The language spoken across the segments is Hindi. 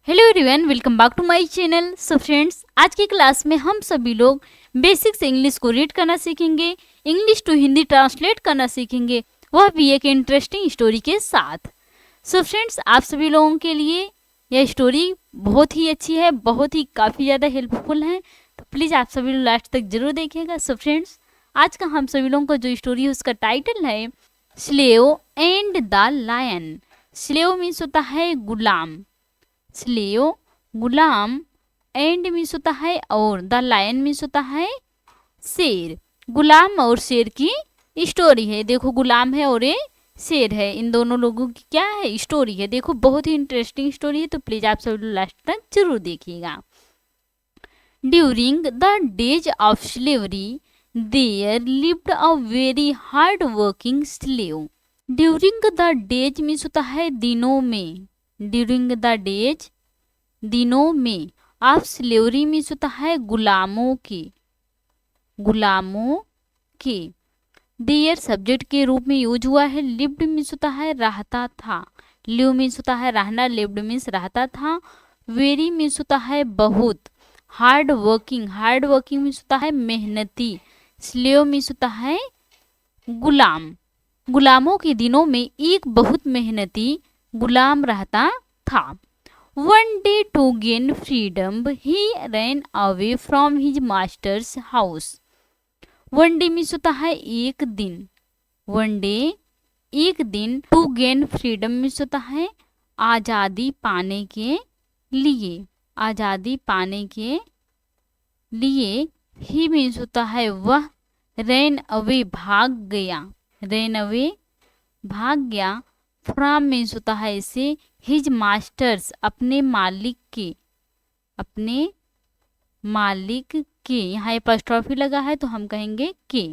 Hello everyone, welcome back to my channel. So friends, आज की क्लास में हम सभी लोग बेसिक्स इंग्लिश को रीड करना सीखेंगे, इंग्लिश टू हिंदी ट्रांसलेट करना सीखेंगे, वह भी एक इंटरेस्टिंग स्टोरी के साथ। सो फ्रेंड्स, आप सभी लोगों के लिए यह स्टोरी बहुत ही अच्छी है, बहुत ही काफ़ी ज़्यादा हेल्पफुल है, तो प्लीज़ आप सभी लोग लास्ट तक जरूर देखिएगा। सो फ्रेंड्स, आज का हम सभी लोगों का जो स्टोरी है उसका टाइटल है slave and the lion. Slave means होता है गुलाम, स्लेव गुलाम, एंड मीन्स होता है और, द लायन मीन्स होता है शेर। गुलाम और शेर की स्टोरी है। देखो, गुलाम है और ये शेर है, इन दोनों लोगों की क्या है स्टोरी है। देखो, बहुत ही इंटरेस्टिंग स्टोरी है, तो प्लीज आप सब लास्ट तक जरूर देखिएगा। During the days of slavery there lived a very hard working slave. During the days means होता है दिनों में, ड्यूरिंग द डेज दिनों में, ऑफ स्लेवरी मीन्स होता है गुलामों के, गुलामों के। देयर सब्जेक्ट के रूप में यूज हुआ है। लिव्ड मीन्स होता है रहता था, लिव मीन्स होता है रहना, लिव्ड मीन्स रहता था। वेरी मीन्स होता है बहुत। Hard working, hard working means होता है मेहनती। स्लेव मीन्स होता है गुलाम। गुलामों के दिनों में एक बहुत मेहनती गुलाम रहता था। One day to gain freedom, he ran away from his master's house. One day means होता है एक दिन, one day एक दिन, to gain freedom मीन्स होता है आज़ादी पाने के लिए, आज़ादी पाने के लिए। ही मीन्स होता है वह, ran away भाग गया, ran away भाग गया। फ्रॉम मीन्स होता है इसे हिज मास्टर्स अपने मालिक के, अपने मालिक के, यहाँ एपॉस्ट्रोफी लगा है तो हम कहेंगे के।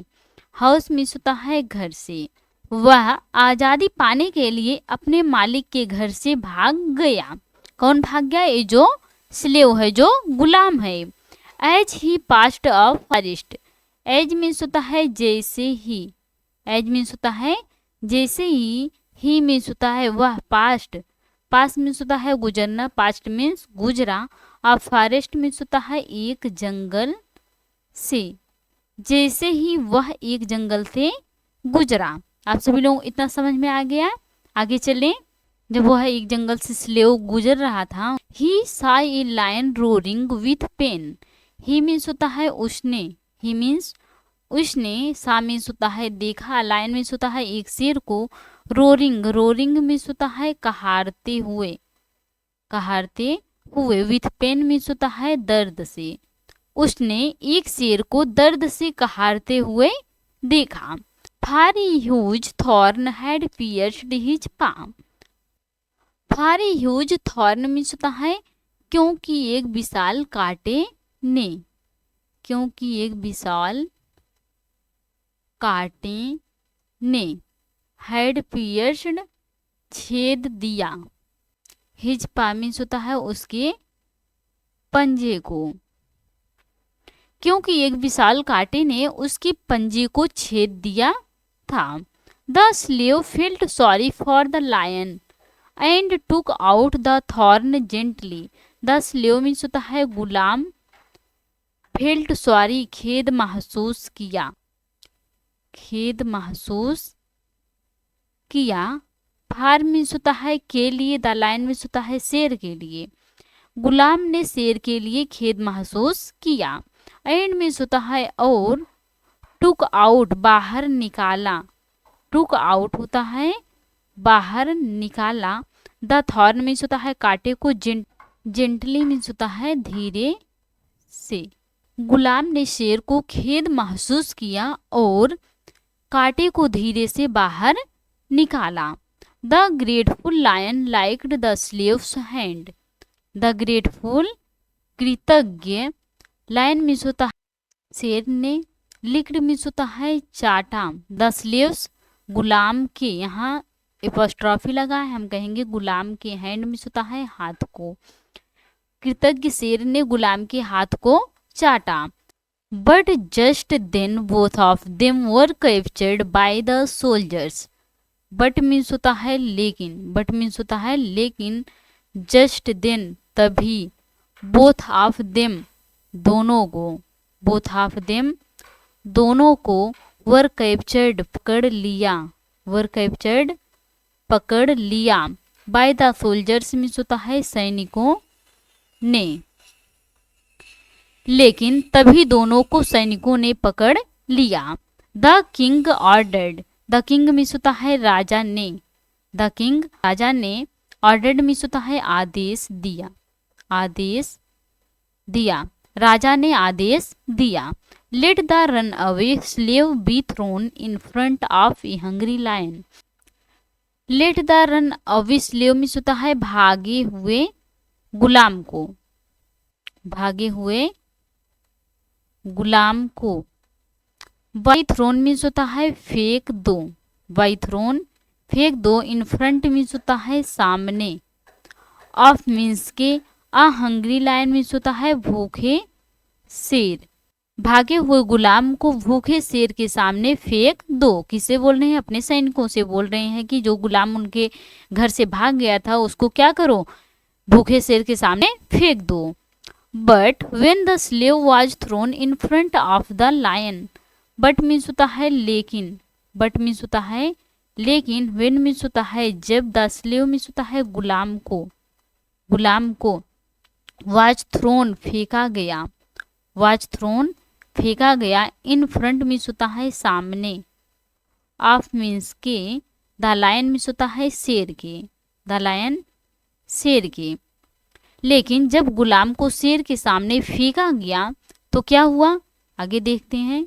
हाउस मीन्स होता है घर से। वह आज़ादी पाने के लिए अपने मालिक के घर से भाग गया। कौन भाग गया? ये जो स्लेव है, जो गुलाम है। As he passed a forest, as means होता है जैसे ही, एज मीन्स होता है जैसे ही मीन्स होता है वह, पास्ट, पास्ट मीन्स होता है गुजरना, पास्ट मीन्स गुजरा। और फॉरेस्ट मीन्स होता है एक जंगल से, जैसे ही वह एक जंगल से गुजरा। आप सभी लोग इतना समझ में आ गया? आगे चलें। जब वह एक जंगल से स्लेव गुजर रहा था, ही saw a lion roaring with pain। He means होता है उसने, ही मीन्स उसने, सा मीन्स होता है देखा, लायन मीन्स होता है एक शेर को, रोरिंग, रोरिंग मीन्स होता है कहारते हुए, कहारते हुए। विथ पेन मीन्स होता है दर्द से। उसने एक शेर को दर्द से कहारते हुए देखा। फारी huge thorn had pierced his palm. फारी ह्यूज थॉर्न मीन्स होता है क्योंकि एक विशाल कांटे ने, क्योंकि एक विशाल कांटे ने, हैड पियर्स्ड छेद दिया, हिज पा मीन्स होता है उसके पंजे को, क्योंकि एक विशाल कांटे ने उसके पंजे को छेद दिया था। The slave felt sorry for the lion and took out the thorn gently. The slave means होता है गुलाम, फेल्ट सॉरी खेद महसूस किया, खेद महसूस किया। फार मीन्स होता है के लिए, द लायन मीन्स होता है शेर के लिए। गुलाम ने शेर के लिए खेद महसूस किया। एंड मीन्स होता है और, टुक आउट बाहर निकाला, टुक आउट होता है बाहर निकाला। द थॉर्न मीन्स होता है कांटे को, जेंटली मीन्स होता है धीरे से। गुलाम ने शेर को खेद महसूस किया और कांटे को धीरे से बाहर निकाला। The grateful lion liked the slave's hand. The grateful कृतज्ञ, लायन मीन्स होता है शेर ने, लिक्ड मीन्स होता है चाटा। द स्लेव्स गुलाम के, यहाँ एपॉस्ट्रोफी लगा है, हम कहेंगे गुलाम के। हैंड मीन्स होता है हाथ को। कृतज्ञ शेर ने गुलाम के हाथ को चाटा। But just then both of them were captured by the soldiers. But means होता है लेकिन, बट मीन्स होता है लेकिन, जस्ट देन तभी बोथ ऑफ देम, दोनों को, बोथ ऑफ देम, दोनों को वर कैप्चर्ड, पकड़ लिया, वर कैप्चर्ड, पकड़ लिया, बाय द सोल्जर्स मीन्स होता है सैनिकों ने, लेकिन तभी दोनों को सैनिकों ने पकड़ लिया। The king ordered, the king means होता है राजा ने, द किंग राजा ने, ऑर्डर्ड मीन्स होता है आदेश दिया, आदेश दिया, राजा ने आदेश दिया। Let the run away slave be thrown in front of a hungry lion, let the run away slave means होता है भागे हुए गुलाम को, भागे हुए गुलाम को। बाई थ्रोन मीन्स होता है फेंक दो, बाई थ्रोन फेंक दो, इन फ्रंट मीन्स होता है सामने, ऑफ मीन्स के, आ हंग्री लायन मीन्स होता है भूखे शेर, भागे हुए गुलाम को भूखे शेर के सामने फेंक दो। किससे बोल रहे हैं? अपने सैनिकों से बोल रहे हैं कि जो गुलाम उनके घर से भाग गया था उसको क्या करो, भूखे शेर के सामने फेंक दो। But when the slave was thrown in front of the lion, but means होता है लेकिन, बट मीन्स होता है लेकिन, वेन मीन्स होता है जब, द स्लेव मीन्स होता है गुलाम को, गुलाम को, वॉज थ्रोन फेंका गया, वॉज थ्रोन फेंका गया, इन फ्रंट मीन्स होता है सामने, ऑफ मीन्स के, द लायन मीन्स होता है शेर के, द लायन शेर के। लेकिन जब गुलाम को शेर के सामने फेंका गया तो क्या हुआ, आगे देखते हैं,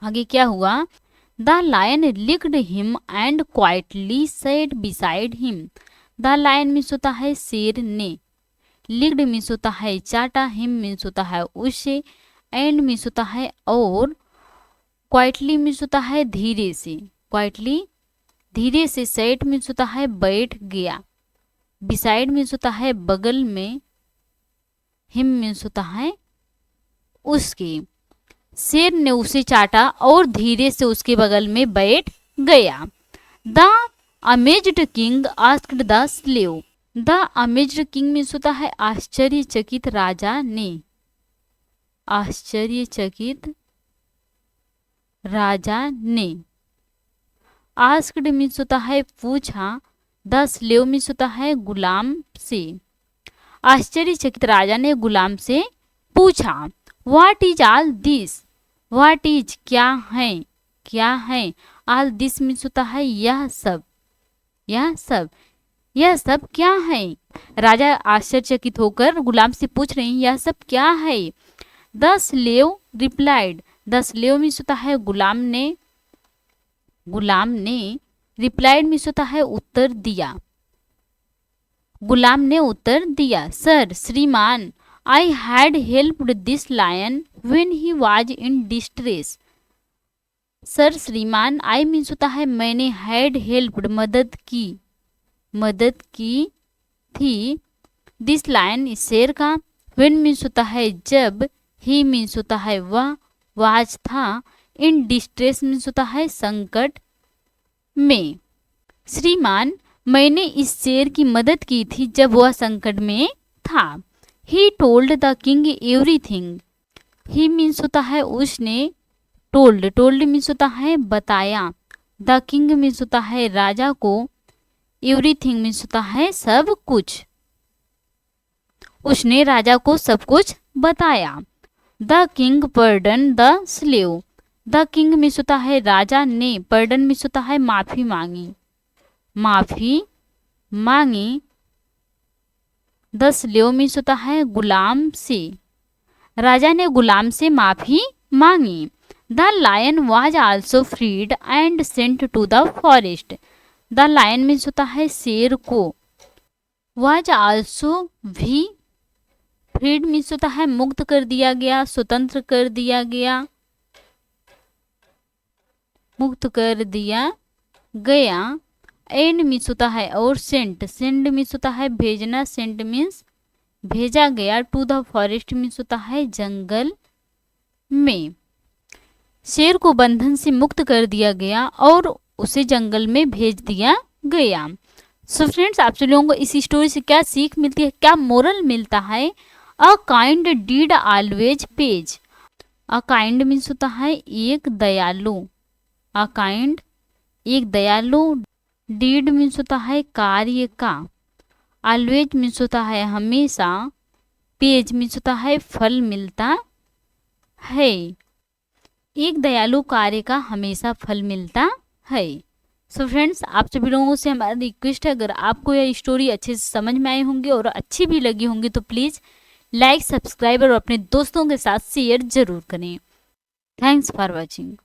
आगे क्या हुआ। The lion licked him and quietly sat beside him, the lion means होता है शेर ने, लिक्ड मीन्स होता है चाटा, हिम मीन्स होता है उसे, एंड मीन्स होता है और, क्वाइटली मीन्स होता है धीरे से, क्वाइटली धीरे से, सेट मीन्स होता है बैठ गया, बिसाइड मीन्स होता है बगल में, हिम मीन्स होता है उसके, शेर ने उसे चाटा और धीरे से उसके बगल में बैठ गया। The amazed king asked the slave, the amazed king means होता है आश्चर्यचकित राजा ने, आश्चर्यचकित राजा ने, आस्क्ड मीन्स होता है पूछा, द स्लेव मीन्स होता है गुलाम से, आश्चर्यचकित राजा ने गुलाम से पूछा। What is all this, what is क्या है, क्या है, ऑल दिस मीन्स होता है यह सब, यह सब, यह सब क्या है। राजा आश्चर्यचकित होकर गुलाम से पूछ रहे हैं यह सब क्या है। The slave replied, the slave means होता है गुलाम ने, गुलाम ने, रिप्लाइड मीन्स होता है उत्तर दिया, गुलाम ने उत्तर दिया। सर, श्रीमान, I had helped this lion when he was in distress, sir श्रीमान, आई मीन्स होता है मैंने, हैड हेल्प्ड मदद की, मदद की थी, दिस लायन इस शेर का, व्हेन मीन्स होता है जब, ही मीन्स होता है वह, वाज था, इन डिस्ट्रेस मीन्स होता है संकट में। श्रीमान, मैंने इस शेर की मदद की थी जब वह संकट में था। He told the king everything, he means होता है उसने, टोल्ड, टोल्ड मीन्स होता है बताया, द किंग मीन्स होता है राजा को, एवरीथिंग मीन्स होता है सब कुछ, उसने राजा को सब कुछ बताया। The king pardon the slave, the king means होता है राजा ने, पर्डन मीन्स होता है माफी मांगी, माफी मांगी, द स्लेव मीन्स होता है गुलाम से, राजा ने गुलाम से माफी मांगी। The lion was also freed and sent to the forest, the lion means होता है शेर को, वाज आल्सो भी, फ्रीड मीन्स होता है मुक्त कर दिया गया, स्वतंत्र कर दिया गया, मुक्त कर दिया गया, एंड मीन्स होता है और, सेंट, सेंड मीन्स होता है भेजना, सेंट मीन्स भेजा गया, टू द फॉरेस्ट मीन्स होता है जंगल में, शेर को बंधन से मुक्त कर दिया गया और उसे जंगल में भेज दिया गया। सो फ्रेंड्स, आप सभी लोगों को इस स्टोरी से क्या सीख मिलती है, क्या मोरल मिलता है? A kind deed always pays. A kind means होता है एक दयालु, अ काइंड एक दयालु, डीड मीन्स होता है कार्य का, ऑलवेज मीन्स होता है हमेशा, पेज मीन्स होता है फल मिलता है। एक दयालु कार्य का हमेशा फल मिलता है। सो फ्रेंड्स, आप सभी लोगों से हमारा रिक्वेस्ट है, अगर आपको यह स्टोरी अच्छे से समझ में आई होंगी और अच्छी भी लगी होंगी तो प्लीज़ लाइक, सब्सक्राइब और अपने दोस्तों के साथ शेयर जरूर करें। Thanks for watching.